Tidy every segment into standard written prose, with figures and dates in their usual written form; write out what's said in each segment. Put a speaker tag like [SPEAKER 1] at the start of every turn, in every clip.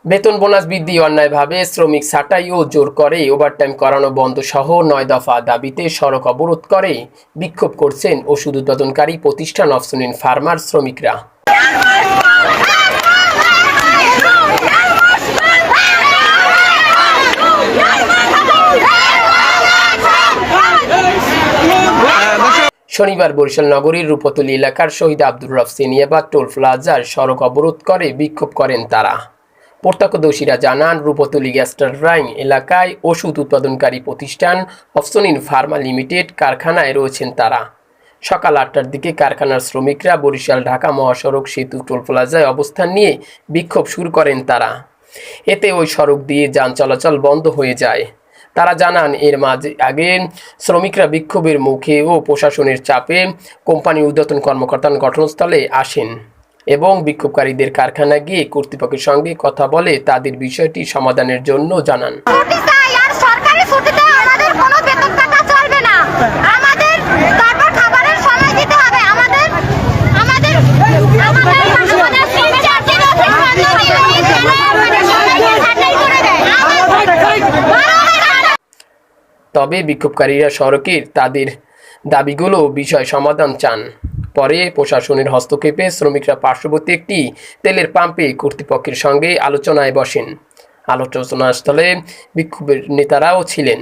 [SPEAKER 1] বেতন বোনাস বৃদ্ধি, অন্যায়ভাবে শ্রমিক ছাঁটাই ও জোর করে ওভারটাইম করানো বন্ধ সহ ৯ দফা দাবিতে সড়ক অবরোধ করে বিক্ষোভ করছেন ওষুধ উৎপাদনকারী প্রতিষ্ঠান অফসুনিন ফার্মার শ্রমিকরা। শনিবার বরিশাল নগরীর রূপতলী এলাকার শহীদ আব্দুর রব সিনিয়াবাদ টোল প্লাজার সড়ক অবরোধ করে বিক্ষোভ করেন তারা। প্রত্যক্ষদর্শীরা জানান, রূপতলী গ্যাস টারবাইন এলাকায় ওষুধ উৎপাদনকারী প্রতিষ্ঠান অফসুনিন ফার্মা লিমিটেড কারখানায় রয়েছেন তারা। সকাল ৮টার দিকে কারখানার শ্রমিকরা বরিশাল ঢাকা মহাসড়ক সেতু টোল প্লাজায় অবস্থান নিয়ে বিক্ষোভ শুরু করেন তারা। এতে ওই সড়ক দিয়ে যান চলাচল বন্ধ হয়ে যায়। তারা জানান, এর আগে শ্রমিকরা বিক্ষোভের মুখে ও প্রশাসনের চাপে কোম্পানির ঊর্ধ্বতন কর্মকর্তারা ঘটনাস্থলে আসেন এবং বিক্ষোভকারীদের কারখানায় গিয়ে কর্তৃপক্ষের সঙ্গে কথা বলে তাদের বিষয়টি সমাধানের জন্য জানান। তবে বিক্ষোভকারীরা সড়কের তাদের দাবিগুলো বিষয় সমাধান চান। পরে প্রশাসনের হস্তক্ষেপে শ্রমিকরা পার্শ্ববর্তী একটি তেলের পাম্পে কর্তৃপক্ষের সঙ্গে আলোচনায় বসেন। আলোচনাস্থলে বিক্ষোভের নেতারাও ছিলেন।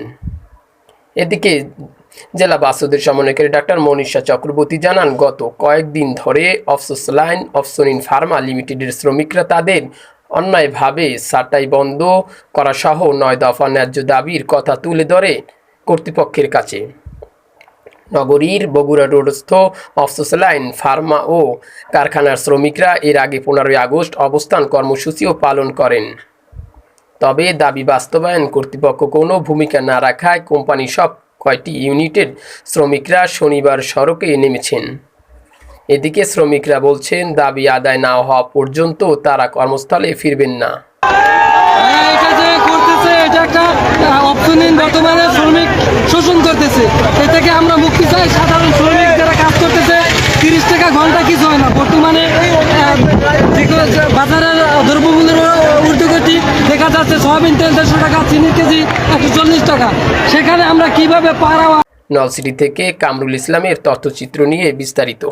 [SPEAKER 1] এদিকে জেলা বাসুদের সমন্বয়কারী ডাক্তার মনীষা চক্রবর্তী জানান, গত কয়েকদিন ধরে অফসোস লাইন অফসুনিন ফার্মা লিমিটেডের শ্রমিকরা তাদের অন্যায়ভাবে ছাঁটাই বন্ধ করা সহ ৯ দফা ন্যায্য দাবির কথা তুলে ধরে কর্তৃপক্ষের কাছে। নগরীর বগুড়া রোডস্থ অফসোস লাইন ফার্মা ও কারখানার শ্রমিকরা এর আগে ১৫ই আগস্ট অবস্থান কর্মসূচিও পালন করেন। তবে দাবি বাস্তবায়ন কর্তৃপক্ষ কোনো ভূমিকা না রাখায় কোম্পানি সব কয়টি ইউনিটের শ্রমিকরা শনিবার সড়কে নেমেছেন। এদিকে শ্রমিকরা বলছেন, দাবি আদায় না হওয়া পর্যন্ত তারা কর্মস্থলে ফিরবেন না।
[SPEAKER 2] বর্তমানে শ্রমিক শোষণ করতেছে, এ থেকে আমরা মুক্তি চাই। সাধারণ শ্রমিক যারা কাজ করতেছে ৩০ টাকা ঘন্টা কিছু হয় না। বর্তমানে বাজারের দ্রব্যমূল্যের ঊর্ধ্বগতি দেখা যাচ্ছে। সয়াবিন তেল ১৫০ টাকা, চিনি কেজি ১৪০ টাকা। সেখানে আমরা কিভাবে পারা।
[SPEAKER 1] নলছিটি থেকে কামরুল ইসলামের তথ্যচিত্র নিয়ে বিস্তারিত।